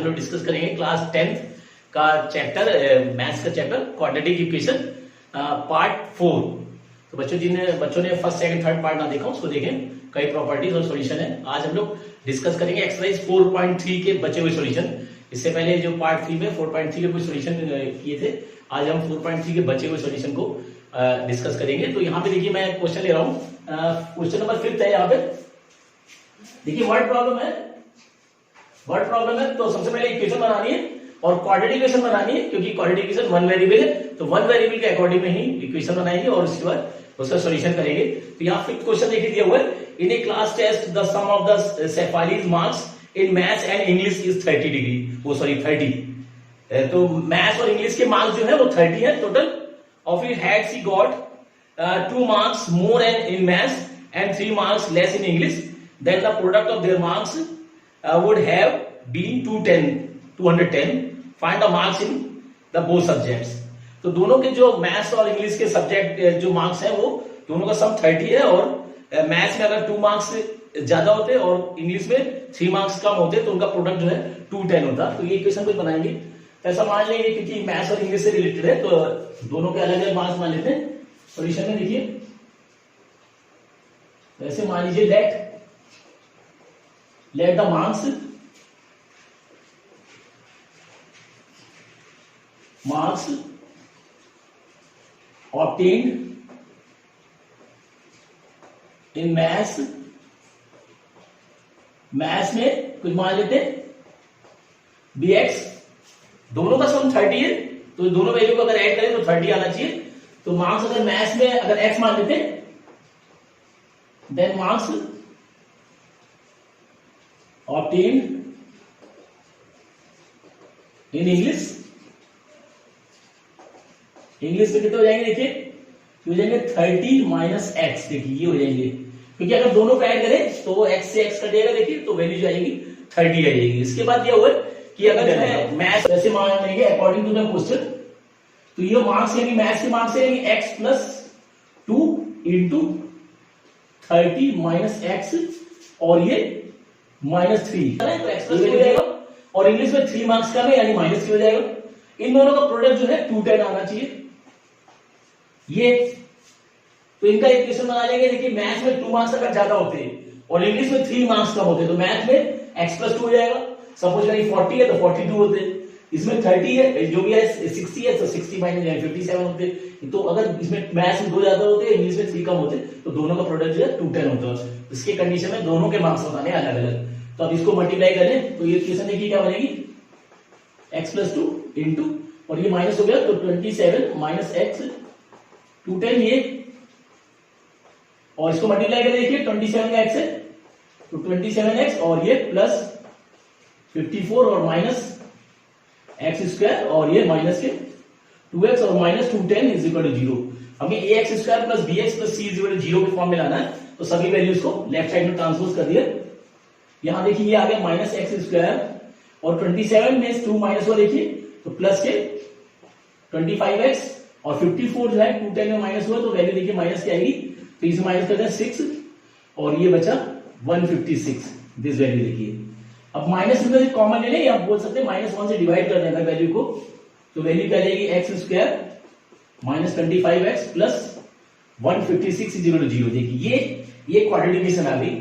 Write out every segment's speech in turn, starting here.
हम लोग डिस्कस करेंगे क्लास 10th का चैप्टर मैथ्स का चैप्टर क्वाड्रेटिक इक्वेशन पार्ट 4। तो बच्चों ने फर्स्ट सेकंड थर्ड पार्ट ना देखा उसको देखें, कई प्रॉपर्टीज और सॉल्यूशन है। आज हम लोग डिस्कस करेंगे एक्सरसाइज 4.3 के बचे हुए सॉल्यूशन। इससे पहले जो पार्ट 3 में 4.3 के कुछ सॉल्यूशन किए थे, आज हम 4.3 के बचे हुए सॉल्यूशन को डिस्कस करेंगे। तो यहाँ पे देखिए मैं क्वेश्चन ले रहा हूँ, क्वेश्चन नंबर 5 है। यहाँ पे देखिए वर्ड प्रॉब्लम है। तो सबसे पहले इक्वेशन बनानी है और क्वाड्रेटिक इक्वेशन बनानी है, क्योंकि क्वाड्रेटिक इक्वेशन वन वेरिएबल है, तो वन वेरिएबल के अकॉर्डिंग में ही इक्वेशन बनाएंगे और उसके बाद उसका सॉल्यूशन करेंगे। तो यहाँ फिफ्थ क्वेश्चन देखिए दिया हुआ है, in a class test the sum of the Shefali's marks in maths and English is 30। तो मैथ्स और इंग्लिश के मार्क्स जो है वो 30 है total. Of it had she got 2 marks more in maths and 3 marks less in English, then the product of their marks would have been 210. Find the marks in the both subjects. तो दोनों के जो maths और English के subject जो marks हैं वो दोनों का सम 30 है, और मैथ्स में अगर 2 मार्क्स ज्यादा होते और इंग्लिश में 3 मार्क्स कम होते तो उनका प्रोडक्ट जो है 210 होता। तो ये इक्वेशन को बनाएंगे तो ऐसा मान लेंगे, क्योंकि मैथ्स और इंग्लिश से रिलेटेड है तो दोनों के अलग अलग मार्क्स मान लेते हैं। सॉल्यूशन में देखिए ऐसे मान लीजिए let the marks obtained in maths में कुछ मान लेते हैं bx, दोनों का सम 30 है तो दोनों वैल्यू को अगर ऐड करें तो 30 आना चाहिए। तो मार्क्स अगर मैथ्स में अगर x मान लेते हैं, then marks obtained in English में कितने हो जाएंगे, देखिए हो जाएंगे 30 माइनस एक्स। देखिए ये हो जाएंगे, क्योंकि अगर दोनों को ऐड करें तो x से x कटेगा, देखिए तो वैल्यू जो आएगी 30 आ जाएगी। इसके बाद ये हुआ कि अगर जो है मैथ्स वैसे मान लेंगे अकॉर्डिंग टू द क्वेश्चन, तो ये मार्क्स यानी मैथ्स के मार्क्स है x plus 2 into 30 minus x और ये -3 तो एक्स प्लस हो जाएगा, और इंग्लिश में 3 मार्क्स का है यानी -3 हो जाएगा। इन दोनों का प्रोडक्ट जो है 210 आना चाहिए। ये तो इनका इक्वेशन बना लेंगे। देखिए मैथ्स में 2 मार्क्स अगर ज्यादा होते और इंग्लिश में 3 मार्क्स कम होते तो मैथ में x प्लस 2 हो जाएगा। सपोज करें 40 है तो 42 होते, इसमें 30 है जो भी है 60 है तो 60 माइनस 57 होते। तो अगर इसमें मैथ्स में 2 ज्यादा होते इंग्लिश में 3 कम होते तो दोनों का प्रोडक्ट जो है 210 होता। इसके कंडीशन में दोनों के मार्क्स बताने अलग अलग। तो अब इसको मल्टीप्लाई करें तो ये इक्वेशन देखिए क्या बनेगी, x प्लस 2 इंटू और ये माइनस हो गया तो 27 माइनस एक्स 210 ये, और इसको मल्टीप्लाई करें देखिए 27 का x है तो 27x और ये प्लस 54 और माइनस एक्स स्क्वायर और ये माइनस के 2x और माइनस 210 इज इक्वल टू 0। हमें ax square plus bx plus c is equal to 0 के फॉर्म में लाना है, तो सभी वैल्यूज को लेफ्ट साइड में ट्रांसपोज कर दिया। यहां देखिए ये आ गया माइनस एक्स स्क्वायर और 27 में 2 माइनस हुआ देखिए तो प्लस के 25x और 54 जो है 210 में माइनस हुआ तो वैल्यू देखिए माइनस की आएगी, तो इसे माइनस करते हैं 6 और ये बचा 156 दिस वैल्यू देखिए। अब माइनस में कॉमन ले लें, आप बोल सकते हैं -1 से डिवाइड कर देना वैल्यू को, तो वैल्यू क्या जाएगी x square minus 25x plus 156 is equal to 0। देखिए ये क्वाड्रेटिक इक्वेशन आ गई।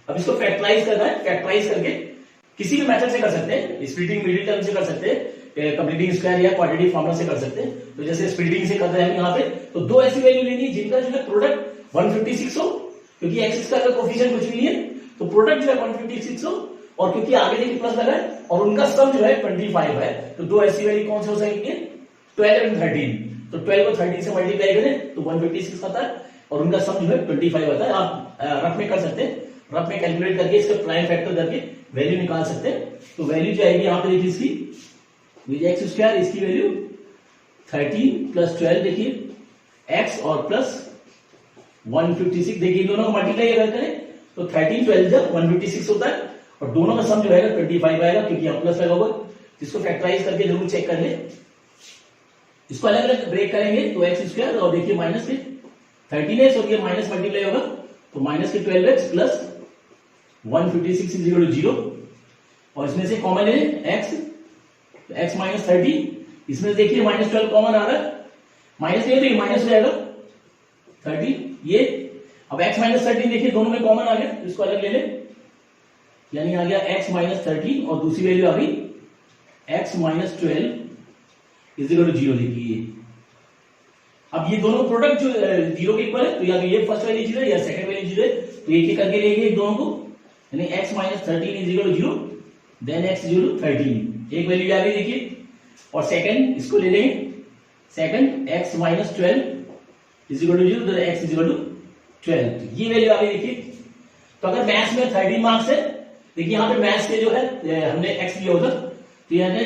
अब इसको फैक्टराइज करना है, फैक्टराइज करके किसी भी मेथड से कर सकते हैं, स्प्लिटिंग मिडिल टर्म से कर सकते हैं, कंप्लीटिंग स्क्वायर या क्वाड्रेटिक फॉर्मूला से कर सकते हैं। तो जैसे स्प्लिटिंग से कर रहे हैं यहाँ पे, तो 2 ऐसी वैल्यू लेनी है जिनका जो है प्रोडक्ट 156 हो, क्योंकि एक्स स्क्वायर का कोफिशिएंट कुछ भी नहीं है, तो प्रोडक्ट जो है 156 हो, और क्योंकि आगे देखिए प्लस लगा है और उनका सम जो है 25 है, तो 2 ऐसी वैल्यू कौन से हो सकेंगे 12 और 13। तो 12 को 13 से मल्टीप्लाई करें तो 156 आता है और उनका सम जो है 25 आता है। आप रफ में कर सकते हैं, रफ में कैलकुलेट करके इसका प्राइम फैक्टर करके वैल्यू निकाल सकते हैं। तो वैल्यू जो आएगी यहाँ पे देखिए इसकी एक्स स्क्वायर, इसकी वैल्यू 13 प्लस 12 देखिए एक्स और प्लस 156 देखिए, दोनों को मल्टीप्लाई करें तो 13 12 जब 156 होता है और दोनों का सम जो आएगा 25 आएगा, क्योंकि यहाँ प्लस लगा होगा। इसको फैक्टराइज करके जरूर चेक कर ले। इसको अलग अलग ब्रेक करेंगे तो एक्स स्क्वायर और देखिए माइनस के 13x और ये माइनस मल्टीप्लाई होगा तो माइनस के 12x plus 156 is equal to 0। और इसमें से कॉमन है x, तो x माइनस 30, इसमें देखिए माइनस 12 कॉमन आ रहा है, माइनस नहीं है तो माइनस हो जाएगा 30 ये। अब x माइनस 13 देखिए दोनों में कॉमन आ गया, तो इसको अलग ले ले, यानी आ गया x माइनस 13 और दूसरी वैल्यू आ गई x minus 12 is equal to 0 देखिए। अब ये दोनों प्रोडक्ट जो 0 के इक्वल है, तो या तो ये फर्स्ट वैल्यू 0 या सेकंड वैल्यू 0 है, तो एक एक करके लेंगे दोनों को, यानी x minus 13 is equal to 0, then x is equal to 13, एक वैल्यू आ गई देखिए। और सेकंड इसको ले लेंगे, second x minus 12 is equal to 0, then x is equal to 12, ये वैल्यू आ गई देखिए। तो अगर मैथ्स में 13 मार्क्स है, देखिए यहाँ पे मैथ्स के जो है हमने x लिया होता, तो यानी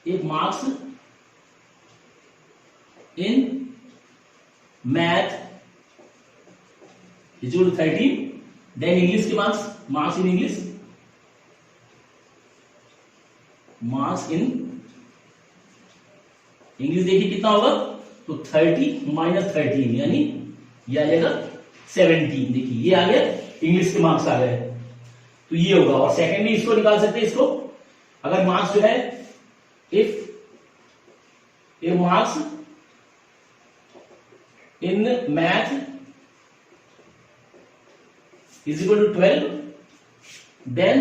if marks in math is equal to 13, then English के marks in English, marks in English देखिए कितना होगा, तो 30 माइनस 13 यानी ये आ जाएगा 17, देखिए ये आ गया इंग्लिश के मार्क्स आ गए, तो ये होगा। और सेकंड भी इसको निकाल सकते हैं, इसको अगर मार्क्स जो है if marks in math is equal to 12, then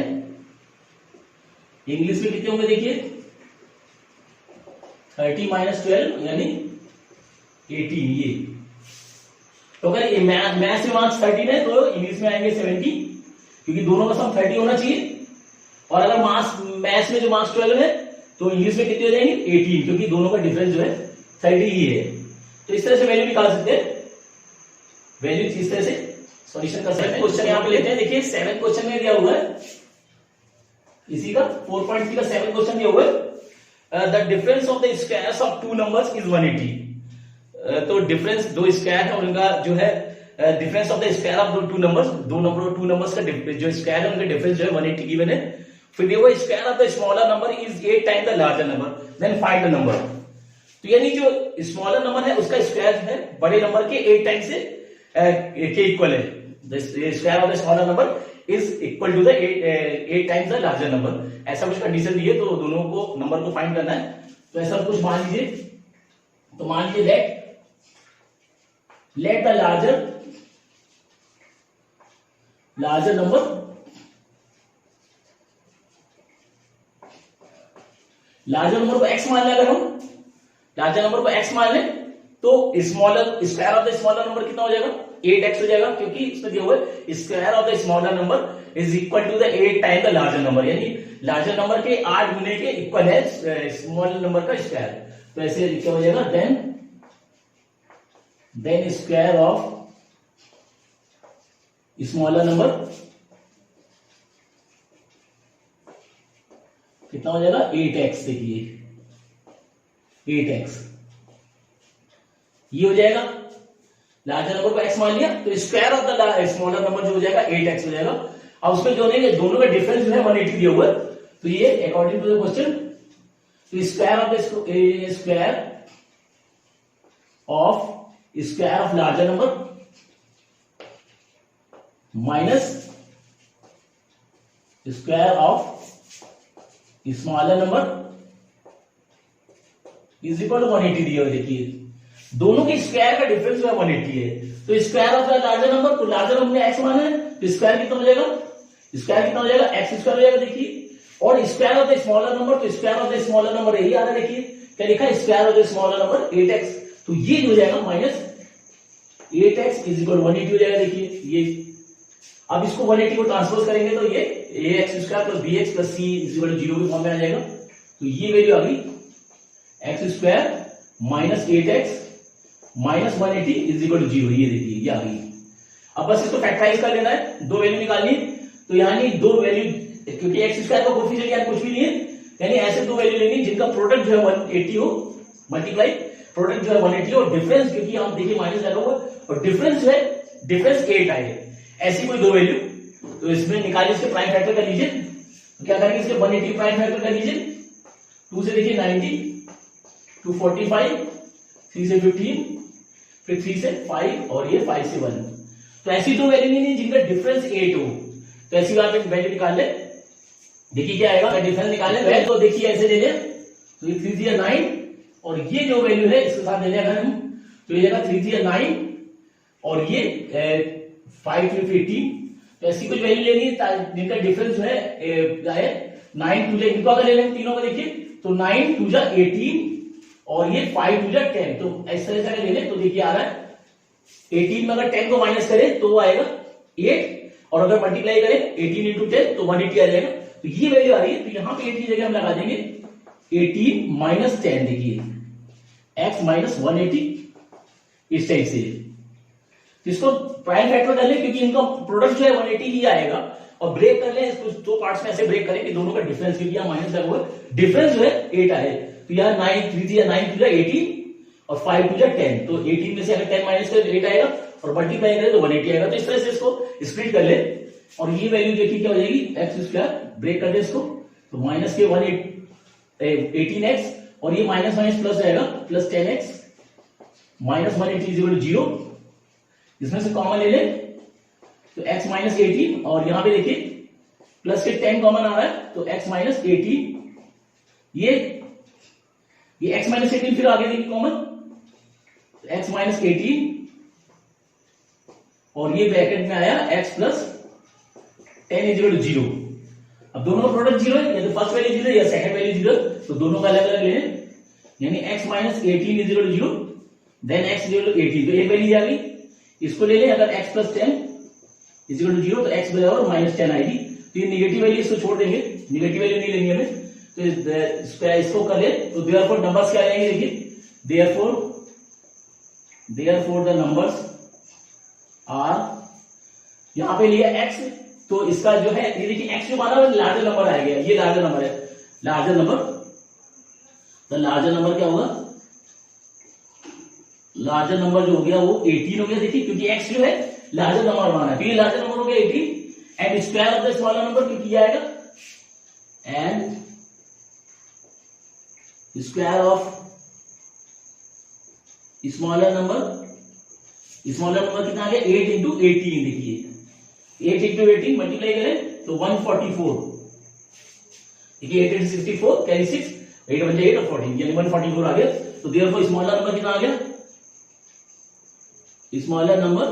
English में कितने होंगे देखिए 30 माइनस 12 यानी 18, ये। तो अगर मैथ्स में मार्क्स 13 है तो इंग्लिश में आएंगे 70, क्योंकि दोनों का सम 30 होना चाहिए। और अगर मैथ्स में जो मार्क्स 12 है तो इंग्लिश में कितने हो जाएंगे 18, क्योंकि दोनों का डिफरेंस जो है 30 ही है। तो इस तरह से वैल्यू निकाल सकते हैं, वैल्यू इस तरह से सॉल्यूशन कर सकते हैं। क्वेश्चन यहाँ पे लेते हैं, देखिए 7 क्वेश्चन में दिया हुआ है, इसी का 4.3 का 7 क्वेश्चन दिया हुआ है। The difference of the squares of two numbers is 180। तो डिफरेंस दो स्क्वायर है और उनका जो है difference of the square of two numbers, two numbers का जो स्क्वायर है उनका डिफरेंस जो है 180 गिवन है। फिर देखो square of the smaller number is 8 time the larger number, then find the number. तो यानी जो स्मॉलर नंबर है उसका स्क्वायर है बड़े नंबर के 8 टाइम से के इक्वल है। The square of the smaller number is equal to the 8 times the larger number, ऐसा कुछ कंडीशन दी है, तो दोनों को नंबर को फाइंड करना है। तो ऐसा कुछ मान लीजिए, तो मान लीजिए let the larger number, larger number को x मान लें, अगर हम लार्जर नंबर को x मान लें तो square of the smaller number कितना हो जाएगा 8x हो जाएगा, क्योंकि इसमें दिया हुआ है square of the smaller number is equal to the 8 time the larger number, यानी लार्जर नंबर के 8 गुने के इक्वल है स्मॉल नंबर का स्क्वायर। तो ऐसे क्या हो जाएगा, then square of smaller number कितना हो जाएगा 8x, देखिए 8x ये हो जाएगा। लार्जर नंबर को x मान लिया तो square of the smaller number जो हो जाएगा 8x हो जाएगा। अब उसमें जो नहीं दोनों का डिफरेंस जो है 180 दिया हुआ है, तो ये अकॉर्डिंग टू द क्वेश्चन, तो square of larger number minus square of smaller number is equal to 180 दिया हुआ। देखिए दोनों के स्क्वायर का डिफरेंस जो है 180 है, तो square of the larger number, तो लार्जर नंबर ने x माना है तो स्क्वायर कितना हो जाएगा, x स्क्वायर हो जाएगा देखिए। और square of the smaller number, तो square of the smaller number यही आ रहा है, देखिए क्या लिखा है square of the smaller number 8x, तो ये हो जाएगा माइनस 8x इज इक्वल 180 हो जाएगा। देखिए ये अब इसको 180 को ट्रांसपोज करेंगे तो ये ax square plus bx plus c is equal to 0 के फॉर्म में आ जाएगा। तो ये वैल्यू आ गई x square minus 8x minus 180 is equal to 0, ये देखिए ये आ गई। अब बस इसको फैक्टराइज कर लेना है, दो वैल्यू निकालनी, तो यानी दो वैल्यू, क्योंकि x स्क्वायर का कोएफिशिएंट यानी कुछ भी नहीं है, यानी ऐसे दो वैल्यू लेंगे जिनका प्रोडक्ट जो है 180 हो, मल्टीप्लाई प्रोडक्ट जो है 180 और डिफरेंस, क्योंकि हम देखिए माइनस लगा हुआ और डिफरेंस जो है डिफरेंस 8 आए, ऐसी कोई दो वैल्यू, तो इसमें निकालिए, इसके प्राइम फैक्टर कर लीजिए। तो क्या करेंगे, इसके 180 प्राइम फैक्टर कर लीजिए, 2 से देखिए 90, 2 45, 3 से 15, फिर 3 से 5 और ये 5 से 1। तो ऐसी दो वैल्यू नहीं जिनका डिफरेंस 8 हो, तो ऐसी बात वैल्यू निकाल ले। देखिए क्या आएगा, डिफरेंस निकालें वैल्यू तो देखिए ऐसे ले लें, तो ये 3 3 9 और ये जो वैल्यू है इसके साथ ले लें अगर हम, तो ये जाएगा 3 3 9 और ये 5 3 18, तो ऐसी कुछ वैल्यू लेनी है जिनका डिफरेंस जो है 9 2 इनको अगर ले लें तीनों को देखिए, तो 9 2 18 और ये 5 2 10, तो इस तरह से अगर ले लें तो देखिए आ रहा है 18 में अगर 10 को माइनस करें तो वो आएगा 8, और अगर मल्टीप्लाई करें 18 इंटू 10 तो 180 आ जाएगा, तो ये वैल्यू आ रही है, तो यहां पे 8 की जगह हम लगा देंगे 18 माइनस 10, देखिए x माइनस 180 इस टाइप से, इसको प्राइम फैक्टर कर ले क्योंकि इनका प्रोडक्ट जो है 180 ही आएगा, और ब्रेक कर ले इसको दो पार्ट्स में ऐसे ब्रेक करें कि दोनों का डिफरेंस, क्योंकि यहाँ माइनस लगा हुआ है, डिफरेंस जो है 8 आए, तो यहाँ 9 3 3 9 2 18 और 5 2 10, तो 18 में से अगर 10 माइनस करें तो 8 आएगा और मल्टीप्लाई करें तो 180 आएगा, तो इस तरह से इसको स्प्लिट कर ले, और ये वैल्यू देखिए क्या हो जाएगी एक्स स्क्वायर, ब्रेक कर दे इसको, तो माइनस के 18x और ये माइनस माइनस प्लस आएगा plus 10x minus 180 equal to 0, इसमें से कॉमन ले ले तो x माइनस 18 और यहां पे देखिए प्लस के 10 कॉमन आ रहा है, तो x माइनस 18 ये x माइनस 18 फिर आगे देखिए कॉमन, तो x माइनस 18 और ये ब्रैकेट में आया x प्लस 10 इक्वल टू 0। अब दोनों का प्रोडक्ट 0 है, या तो फर्स्ट वैल्यू 0 है या सेकंड वैल्यू 0, तो दोनों का अलग अलग ले लें, यानी x minus 18 equal to 0 then x equal to 18, तो एक वैल्यू आ गई, इसको ले लें अगर x प्लस 10 इक्वल टू 0 तो x बराबर माइनस 10 आएगी, तो ये नेगेटिव वैल्यू इसको छोड़ देंगे, नेगेटिव वैल्यू नहीं लेंगे हमें, तो इसको कर ले, तो देयरफॉर नंबर्स क्या आएंगे देखिए, देयरफॉर द नंबर्स आर, यहां पे लिया x, तो इसका जो है ये देखिए x जो माना है लार्जर नंबर आएगा, ये लार्जर नंबर है, लार्जर नंबर, तो लार्जर नंबर क्या होगा, लार्जर नंबर जो हो गया वो 18 हो गया, देखिए क्योंकि x जो है लार्जर नंबर माना है, तो ये लार्जर नंबर हो गया 18 and square of the smaller number, क्योंकि ये आएगा and square of smaller number कितना आ गया 8 इंटू 18, देखिए 8 इंटू 18 मल्टीप्लाई करें तो 144, देखिए 8 इंटू 64 कैरी 6, 8 बन जाए 8 और 14 यानी 144 आ गया, तो देयरफॉर स्मॉलर नंबर कितना आ गया, स्मॉलर नंबर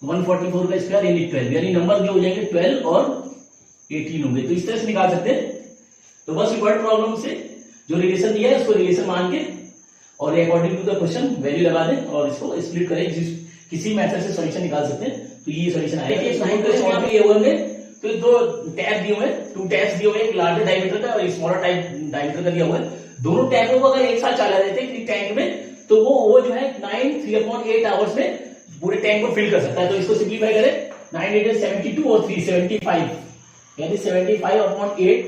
144 का स्क्वायर यानी 12, यानी नंबर जो हो जाएंगे 12 और 18 होंगे, तो इस तरह से निकाल सकते हैं। तो बस वर्ड प्रॉब्लम से जो रिलेशन दिया है उसको रिलेशन मान के और according to the question value लगा दें और इसको स्प्लिट करें, किसी मेथड से सॉल्यूशन निकाल सकते हैं, तो ये सॉल्यूशन आएगा। ये होंगे तो दो टैब दिए हुए, 2 टैब्स दिए हुए, एक लार्जर डायमीटर का और एक स्मॉलर डायमीटर का दिया हुआ है, दोनों टैबों को अगर एक साथ चला देते हैं टैंक में तो वो जो है 9 3/8 आवर्स में पूरे टैंक को फिल कर सकता है, तो इसको सिंपलीफाई करें 9 8 is 72 और 3 75 यानी 75/8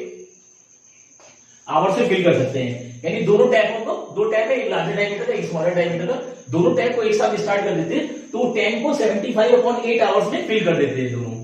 आवर से फिल कर सकते हैं, यानी दोनों टैंकों को, दो टैंक है एक लार्जर डायमीटर का एक स्मॉलर डायमीटर का, दोनों टैंक को एक साथ स्टार्ट कर देते हैं तो टैंक को 75/8 आवर्स में फिल कर देते हैं दोनों।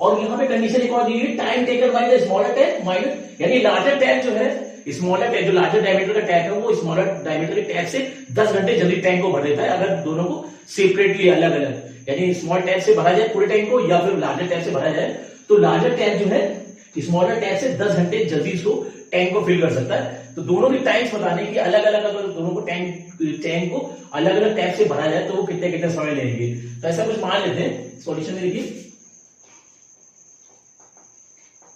और यहाँ पे कंडीशन एक और दी है, time taken by the smaller tank minus, यानी लार्जर टैंक जो है स्मॉलर टैंक, जो लार्जर डायमीटर का टैंक है वो स्मॉलर डायमीटर के टैंक से 10 घंटे जल्दी टैंक को भर देता है अगर दोनों को सेपरेटली अलग अलग, यानी स्मॉल टैंक से भरा जाए पूरे टैंक को या फिर लार्जर टैंक से भरा जाए, तो लार्जर टैंक जो है स्मॉलर टैंक से 10 घंटे जल्दी इसको टैंक को फिल कर सकता है। तो दोनों की टाइम्स बताने की अलग अलग, अगर दोनों को टैंक को अलग अलग टैंक से भरा जाए तो वो कितने कितने समय लेंगे, तो ऐसा कुछ मान लेते हैं। सॉल्यूशन में देखिए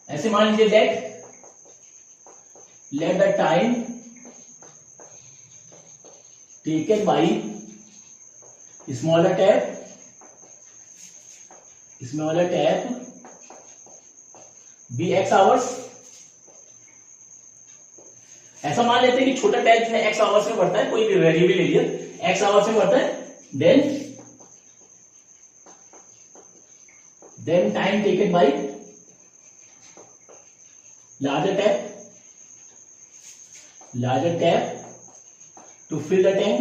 ऐसे मान लीजिए let the time taken by smaller tap be x hours, ऐसा मान लेते हैं कि छोटा टैप जो है x आवर्स में बढ़ता है, कोई भी वेरिएबल ले लिया x आवर्स में बढ़ता है, then time taken by larger tap to fill the tank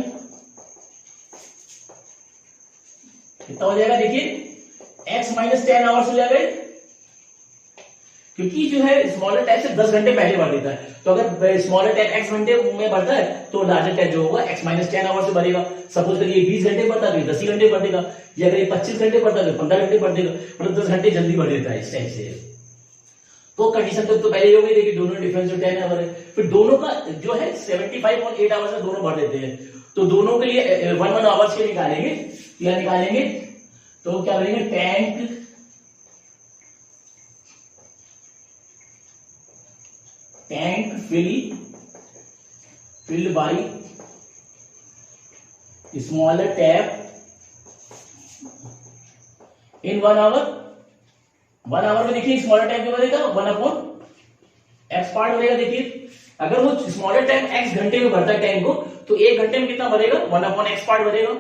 कितना हो जाएगा, देखिए x माइनस 10 आवर्स हो जाएगा, क्योंकि जो है स्मॉलर टैप से 10 घंटे पहले बढ़ देता है, तो अगर स्मॉलर टैप x घंटे में बढ़ता है तो लार्जर टैप जो होगा x माइनस 10 आवर्स से बढ़ेगा। सपोज करिए 20 घंटे बढ़ता है 10 घंटे बढ़ देगा, या अगर 25 घंटे बढ़ता है 15 घंटे बढ़ देगा, मतलब 10 घंटे जल्दी बढ़ देता है इस टाइप से। तो कंडीशन तो पहले ये हो गई, देखिए दोनों डिफरेंस 10 आवर है, फिर दोनों का जो है 75 और 8 आवर्स दोनों भर देते हैं, तो दोनों के लिए 1 आवर्स के निकालेंगे, क्या निकालेंगे, तो क्या करेंगे, tank filled by smaller tap in 1 hour. 1 hour में देखिए स्मॉलर टैप क्या बनेगा, 1/x पार्ट बनेगा। देखिए अगर वो स्मॉलर टैप x घंटे में भरता है टैंक को, तो 1 घंटे में कितना भरेगा, 1/x पार्ट भरेगा।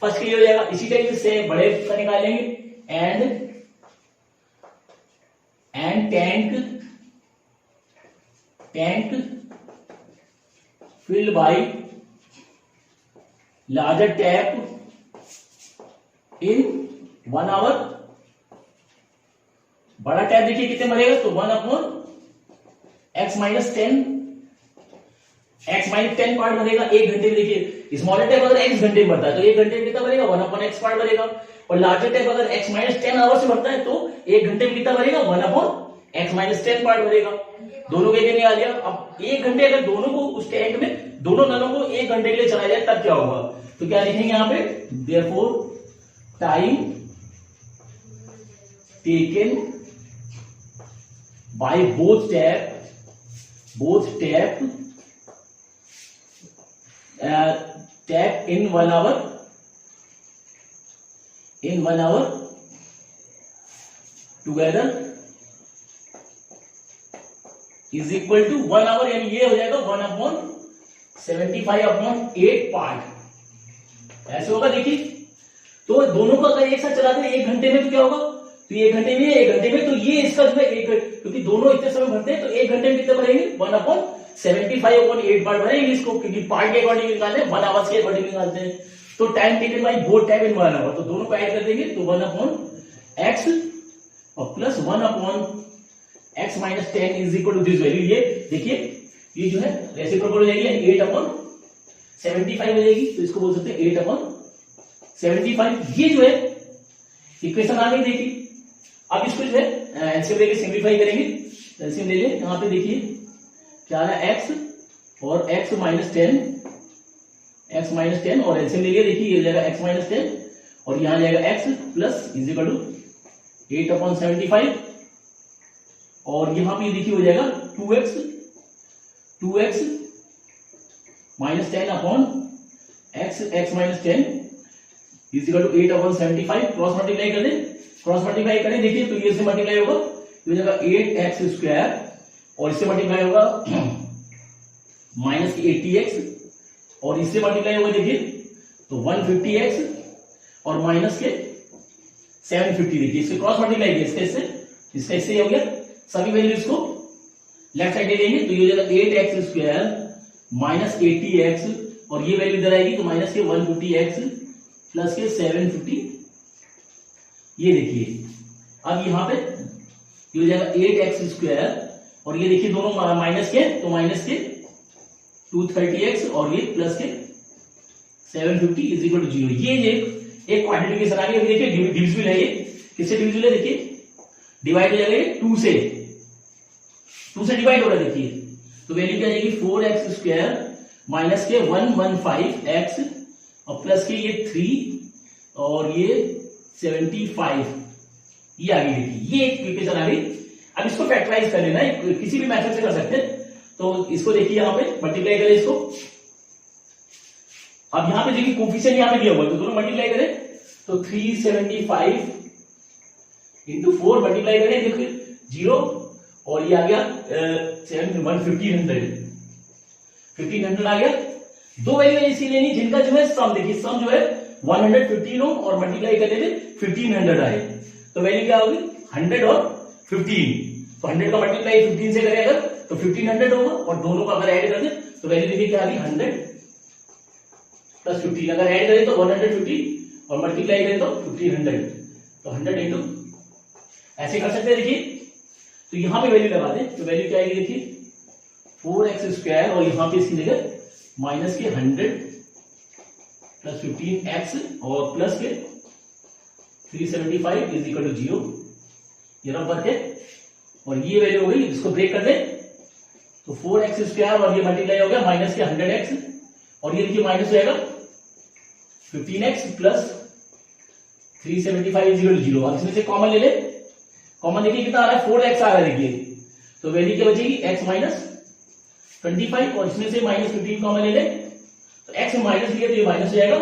फर्स्ट क्लियर हो जाएगा। इसी तरीके से बड़े का निकालेंगे, and tank filled by larger tap in 1 hour. बड़ा टैप देखिए कितने भरेगा, तो 1/x माइनस 10 पार्ट भरेगा 1 घंटे में। देखिए स्मॉलर टैप अगर x घंटे में भरता है तो 1 घंटे में कितना भरेगा, 1/x पार्ट भरेगा, और लार्जर टैप अगर x माइनस 10 आवर्स से भरता है तो 1 घंटे में कितना भरेगा, 1/x माइनस 10 पार्ट भरेगा। दोनों के लिए निकाल दिया। अब 1 घंटे अगर दोनों को उस टैंक में दोनों नलों को 1 घंटे के लिए चलाया जाए तब क्या होगा, तो क्या लिखेंगे यहाँ पे, therefore time taken by both tap in 1 hour together is equal to 1 hour, यानी ये हो जाएगा 1/75/8 पार्ट, ऐसे होगा। देखिए तो दोनों को अगर एक साथ चलाते हैं 1 घंटे में तो क्या होगा, तो 1 घंटे में 1 घंटे में, तो ये इसका जो है क्योंकि दोनों इतने समय भरते हैं तो 1 घंटे में कितने भरेंगे, 1/75/8 पार्ट भरेंगे इसको, क्योंकि पार्ट के अकॉर्डिंग निकालते हैं, 1 आवर्स के अकॉर्डिंग निकालते हैं। तो time taken by both time in 1 hour, तो दोनों को ऐड कर देंगे, तो 1/x और plus 1/x minus 10 is equal to this value. ये देखिए ये जो है रेसिप्रोकल हो जाएगी, 8/75 हो जाएगी, तो इसको बोल सकते हैं 8/75। ये जो है इक्वेशन आ गई। देखिए अब इसको जो है एलसीएम लेके सिंप्लीफाई करेंगे। एलसीएम ले लें, यहाँ पे देखिए क्या आ रहा है, x और x माइनस 10 और एलसीएम ले लिया। देखिए ये जाएगा x माइनस 10 और यहाँ जाएगा x plus is equal to 8/75 और यहाँ पे देखिए हो जाएगा 2x minus 10/x minus 10 is equal to 8/75। Cross multiply कर दें, देखिए तो ये से मल्टीप्लाई होगा, तो हो जाएगा 8x² और इससे मल्टीप्लाई होगा माइनस 80x और इससे मल्टीप्लाई होगा, देखिए तो 150x और माइनस के 750। देखिए इससे क्रॉस मल्टीप्लाई किया, इसका इससे हो गया। सभी वैल्यूज को लेफ्ट साइड ले लेंगे, तो ये हो जाएगा 8x² माइनस 80x और ये वैल्यू इधर आएगी, तो माइनस के 150x प्लस के 750। ये देखिए अब यहाँ पे ये हो जाएगा 8x² और ये देखिए दोनों माइनस के, तो माइनस के 230x और ये प्लस के 750 इज इक्वल टू 0। ये एक क्वाड्रेटिक आ गई। अभी देखिए डिविजिबल है, ये किससे डिविजिबल है, देखिए डिवाइड हो जाएगा 2 से डिवाइड हो रहा है। देखिए तो वैल्यू क्या जाएगी, 4x² माइनस के 115x और प्लस के ये 3 और ये 75। ये आ गई। देखिए ये एक इक्वेशन आ गई। अब इसको फैक्टराइज कर लेना है, किसी भी मेथड से कर सकते हैं। तो इसको देखिए यहाँ पे मल्टीप्लाई करें इसको। अब यहाँ पे देखिए कोफिशिएंट यहाँ पे दिया हुआ है, तो दोनों मल्टीप्लाई करें, तो 375 इंटू 4 मल्टीप्लाई करें, देखिए 0 और ये आ गया 1500 आ गया। दो वैल्यू ऐसी लेनी जिनका जो है सम, देखिए सम जो है 115 हो और मल्टीप्लाई करने में 1500 आए, तो वैल्यू क्या होगी 100 और 15। तो 100 का मल्टीप्लाई 15 से करें अगर तो 1500 होगा और दोनों का अगर ऐड कर दे तो वैल्यू देखिए क्या आ गई 100 प्लस 15। अगर ऐड करें तो 150 और मल्टीप्लाई करें तो 1500, तो 100 इंटू ऐसे कर सकते हैं। देखिए तो यहां पे वैल्यू लगा दें, तो वैल्यू क्या आएगी, देखिए 4x² और यहां पे इसकी जगह माइनस के 100 प्लस 15x और प्लस के 375 इज इक्वल टू 0। ये रब करके और ये वैल्यू हो गई, इसको ब्रेक कर दे तो 4x स्क्वायर और ये मल्टीप्लाई हो गया माइनस के 100x और ये देखिए माइनस हो जाएगा 15x plus 375 is equal to 0। अब इसमें से कॉमन ले ले, कॉमन देखिए कितना आ रहा है 4x आ रहा है देखिए, तो वैल्यू क्या बचेगी x माइनस 25 और इसमें से माइनस 15 कॉमन ले ले तो x में माइनस लिया तो ये माइनस हो जाएगा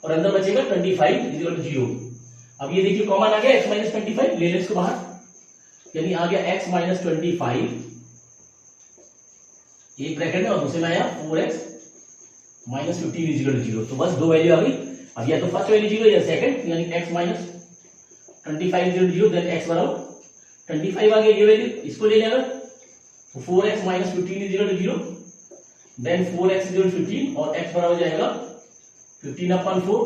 और अंदर बचेगा 25 इज इक्वल टू 0। अब ये देखिए कॉमन आ गया x माइनस 25, ले ले इसको बाहर, यानी आ गया x माइनस 25 एक ब्रैकेट में और दूसरे में आया 4x minus 15 is equal to 0। तो बस दो वैल्यू आ गई। अब या तो फर्स्ट वैल्यू 0 या सेकंड, यानी x minus 25 is equal to 0 then x बराबर 25 आ गया ये वैल्यू, इसको ले लेगा तो 4x minus 15 is equal to 0 then 4x is equal to 15 और x बराबर जाएगा 15/4।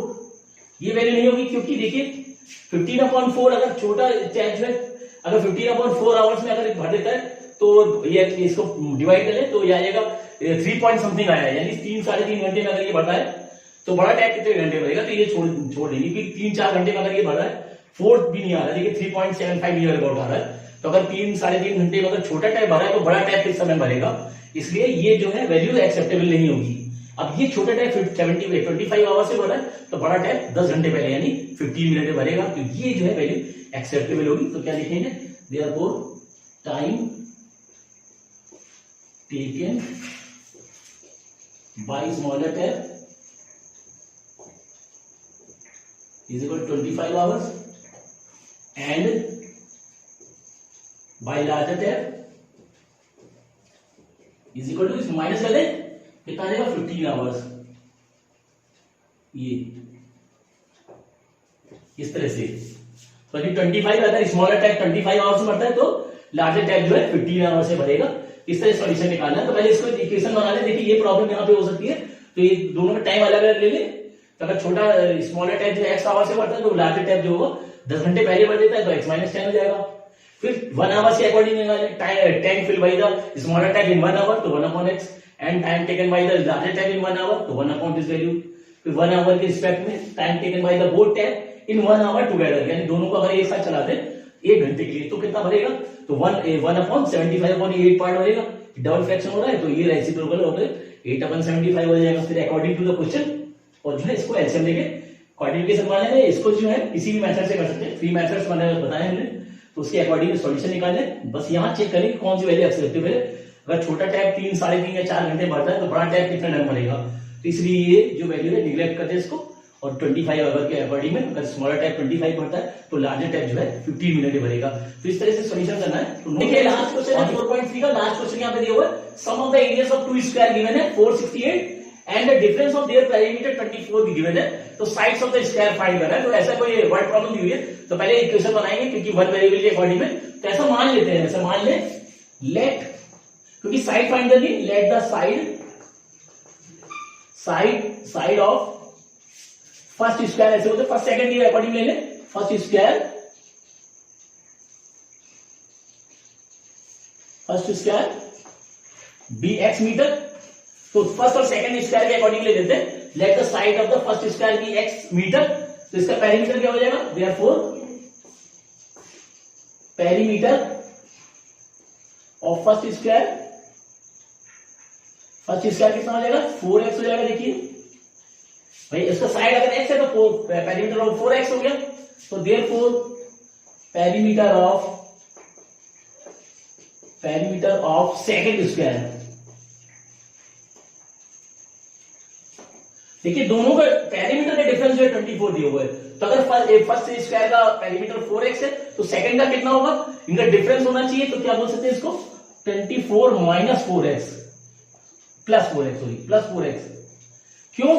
ये वैल्यू नहीं होगी क्योंकि देखिए 15/4 अगर छोटा चार्ज है, अगर 15/4 आवर्स में अगर भर देता है तो ये इसको डिवाइड कर ले तो ये आएगा 3 पॉइंट समथिंग आया, यानी 3-3.5 घंटे में अगर ये बढ़ता है तो बड़ा टैप कितने घंटे बढ़ेगा, तो ये छोड़ देगी क्योंकि 3-4 घंटे में अगर ये बढ़ रहा है 4 भी नहीं आ रहा है, देखिए 3.75 नियर अबाउट आ रहा है। तो अगर 3-3.5 घंटे में अगर छोटा टैप भरा है तो बड़ा टैप किस समय भरेगा, इसलिए ये जो है वैल्यू एक्सेप्टेबल नहीं होगी। अब ये छोटा टैप 25 आवर से भरा है तो बड़ा टैप 10 घंटे पहले यानी 15 मिनट में भरेगा, तो ये जो है वैल्यू एक्सेप्टेबल होगी। तो क्या लिखेंगे, therefore time taken bye smaller tap is equal to 25 hours and by larger tap is equal to, इसमें माइनस कर दे कितना आ जाएगा 15 आवर्स। ये इस तरह से तो अभी 25 अगर स्मॉलर टैप 25 आवर्स में भरता है तो लार्जर टैप जो है 15 आवर्स से भरेगा। इस तरह सॉल्यूशन निकालना है। तो पहले इसको इक्वेशन बना ले, देखिए ये प्रॉब्लम यहाँ पे हो सकती है तो ये दोनों का टाइम अलग अलग ले ले। तो अगर छोटा स्मॉलर टैप जो x आवर से बढ़ता है तो लार्जर टैप जो होगा 10 घंटे पहले बढ़ देता है तो x माइनस 10 हो जाएगा। फिर 1 आवर से according time fill by the smaller tap in 1 hour तो 1/x and time taken by the larger tap in 1 hour तो 1/दिस वैल्यू। फिर 1 आवर के रिस्पेक्ट में time taken by the both tap in 1 hour together, यानी दोनों को अगर एक साथ चलाते हैं 1 घंटे के लिए तो कितना भरेगा, तो 1/75/8 पार्ट भरेगा। डबल फ्रैक्शन हो रहा है तो ये रेसिप्रोकल हो गए 8/75 हो जाएगा। फिर अकॉर्डिंग टू द क्वेश्चन और जो है इसको एलसीएम लेके क्वाड्रिप्लिकेशन बनाने में इसको जो है किसी भी मेथड से कर सकते हैं, 3 मेथड्स बताए हमने, तो उसके अकॉर्डिंग सॉल्यूशन निकालने। बस यहाँ चेक करें कौन सी वैल्यू एक्सेप्टेबल है। अगर छोटा टैप 3-3.5 या 4 घंटे बढ़ता है तो बड़ा टैप कितना टाइम बढ़ेगा, तो इसलिए ये जो वैल्यू है निगलेक्ट करते हैं इसको। और 25 आवर के अकॉर्डिंग में अगर स्मॉलर टैप 25 बढ़ता है तो लार्जर टैप जो है 15 मिनट में भरेगा। तो इस तरह से सॉल्यूशन करना है। तो देखिए लास्ट क्वेश्चन है 4.3 का, लास्ट क्वेश्चन यहाँ पे दिया हुआ है। Sum of the areas of two square given है 468 and the difference of their perimeter 24 भी गिवन है, तो sides of the square find करना है। तो ऐसा कोई वर्ड प्रॉब्लम दी हुई है तो पहले इक्वेशन बनाएंगे क्योंकि वन वेरिएबल के अकॉर्डिंग में। तो ऐसा मान लेते हैं, ऐसा मान ले लेट, क्योंकि साइड फाइंड करनी, let the side of first square, ऐसे होते फर्स्ट सेकंड के अकॉर्डिंग ले ले, first square be x meter, तो फर्स्ट और सेकंड स्क्वायर के अकॉर्डिंग ले लेते हैं। Let the side of the first square be x meter, तो इसका पेरीमीटर क्या हो जाएगा, therefore perimeter of first square कितना हो जाएगा 4x हो जाएगा। देखिए भाई इसका साइड अगर x है तो पेरीमीटर ऑफ 4x हो गया, तो therefore perimeter of second square. देखिए दोनों का पेरीमीटर का डिफरेंस जो है 24 दिया हुआ है, तो अगर फर्स्ट स्क्वायर का पेरीमीटर 4x है तो सेकंड का कितना होगा, इनका डिफरेंस होना चाहिए। तो क्या बोल सकते हैं इसको 24 माइनस 4x प्लस 4x। क्यों,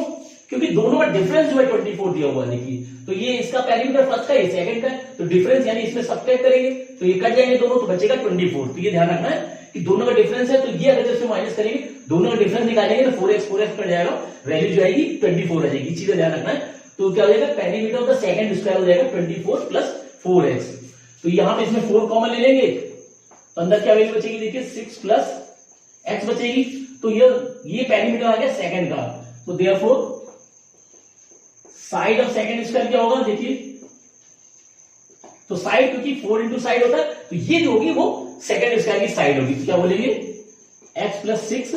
क्योंकि दोनों का डिफरेंस जो है 24 दिया हुआ है। देखिए तो ये इसका पेरीमीटर फर्स्ट का, ये सेकंड का है, तो डिफरेंस यानी इसमें सब्ट्रैक्ट करेंगे तो ये कट जाएंगे दोनों, तो बचेगा 24। तो ये ध्यान रखना है कि दोनों का डिफरेंस है, तो ये अगर इसमें माइनस करेंगे दोनों का डिफरेंस निकालेंगे तो 4x कट जाएगा, वैल्यू जो आएगी 24 आ जाएगी। चीज का ध्यान रखना है। तो क्या हो जाएगा, perimeter of the second square हो जाएगा 24 प्लस 4x। तो यहां पे इसमें 4 कॉमन ले लेंगे तो अंदर क्या वैल्यू बचेगी, देखिए 6 प्लस x बचेगी। तो ये पेरीमीटर आ गया सेकंड का, तो therefore side of second square क्या होगा, देखिए तो साइड क्योंकि 4 इंटू साइड होता है तो ये जो होगी वो सेकंड स्क्वायर की साइड होगी, तो क्या बोलेंगे x प्लस 6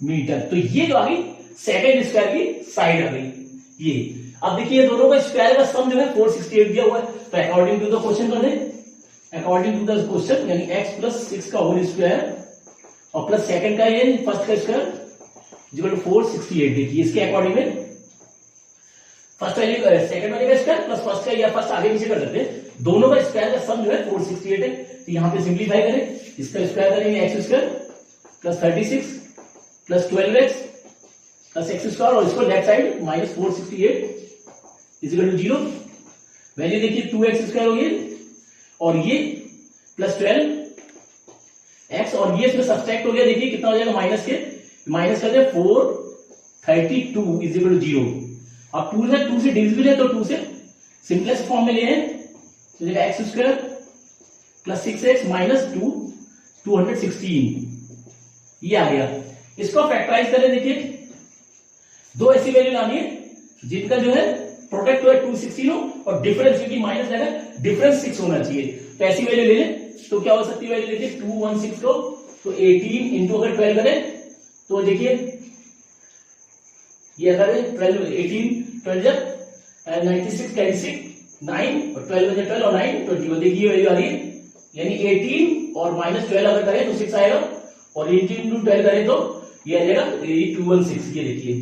मीटर। तो ये जो आ गई सेकंड स्क्वायर की साइड आ गई ये। अब देखिए दोनों का स्क्वायर का सम जो है 468 दिया हुआ है, तो अकॉर्डिंग टू द क्वेश्चन कर दें, अकॉर्डिंग टू द क्वेश्चन यानी x प्लस 6 का होल स्क्वायर और प्लस सेकंड का ये फर्स्ट का स्क्वायर इक्वल टू 468। देखिए इसके अकॉर्डिंग में फर्स्ट वैल्यू सेकंड वैल्यू का स्क्वायर प्लस फर्स्ट का या फर्स्ट आगे पीछे कर सकते हैं, दोनों का स्क्वायर का सम जो है 468 है। तो यहां पे सिंपलीफाई करें, इसका स्क्वायर करेंगे x square plus 36 plus 12x plus x square और इसको left side minus 468 equal to 0। Value देखिए 2x स्क्वायर हो गया और ये प्लस 12x और ये इसमें सब्सट्रैक्ट हो गया, देखिए कितना हो जाएगा माइनस कर दे 432 इक्वल टू 0। अब 2 से डिविजिबल है तो 2 से सिंपलेस्ट फॉर्म में ले हैं, तो x square plus 6x minus 216 ये आ गया। इसको फैक्टराइज करें, देखिए दो ऐसी वैल्यू लानी है जिनका जो है प्रोडक्ट जो है 216 हो और डिफरेंस क्योंकि माइनस लगा डिफरेंस 6 होना चाहिए, तो ऐसी वैल्यू ले लें। तो क्या हो सकती है वैल्यू, देखिए 216 को तो 18 इंटू अगर 12 करें तो देखिए ये अगर 12 18 12 जब 96 96 9 और 12 बजे 12 और 9 21 देखिए ये वैल्यू आ रही है, यानी 18 और माइनस 12 अगर करें तो 6 आएगा और 18 इंटू 12 करें तो ये आ जाएगा 216। ये देखिए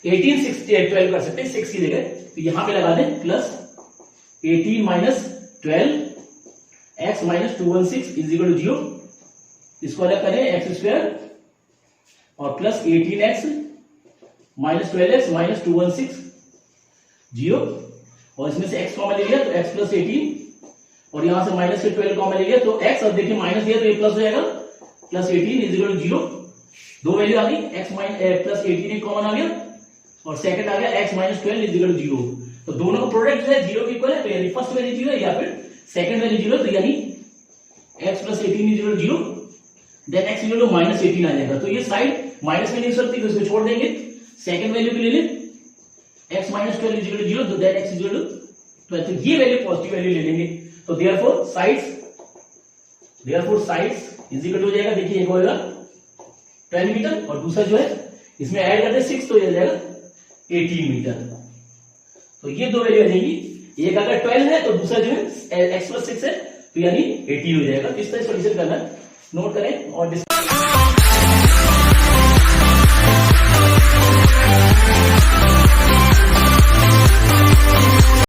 18 6 12 कर सकते हैं 6 की जगह, तो यहां पे लगा दें plus 18 minus 12 x minus 216 is equal to 0। इसको अलग करें एक्स स्क्वायर और plus 18x minus 12x minus 216 0 और इसमें से x कॉमन ले लिया तो x प्लस 18 और यहां से माइनस से 12 कॉमन ले लिया तो x, और देखिए माइनस लिया तो ये प्लस हो जाएगा प्लस 18 इज इक्वल टू 0। दो वैल्यू आ गई, x माइनस प्लस 18 एक कॉमन आ गया और सेकंड आ गया x minus 12 is equal to 0। तो दोनों का प्रोडक्ट जो है 0 के इक्वल है, तो यानी फर्स्ट वैल्यू 0 है या फिर सेकंड वैल्यू 0, तो यानी x plus 18 is equal to 0 then x equal to minus 18 आ जाएगा। तो ये साइड माइनस में नहीं हो सकती तो इसको छोड़ देंगे, सेकंड वैल्यू भी ले लें x minus 12 is equal to 0 तो दैट x इक्वल टू 12, तो ये वैल्यू पॉजिटिव वैल्यू ले लेंगे। तो therefore sides is equal to हो जाएगा, देखिए एक होगा 12 मीटर और दूसरा जो है इसमें ऐड करते 6 तो ये जाएगा 18 मीटर। तो ये दो वैल्यू आ जाएगी, एक अगर 12 है तो दूसरा जो है x प्लस 6 है तो यानी 18 हो जाएगा। तो इस तरह सॉल्यूशन करना, नोट करें और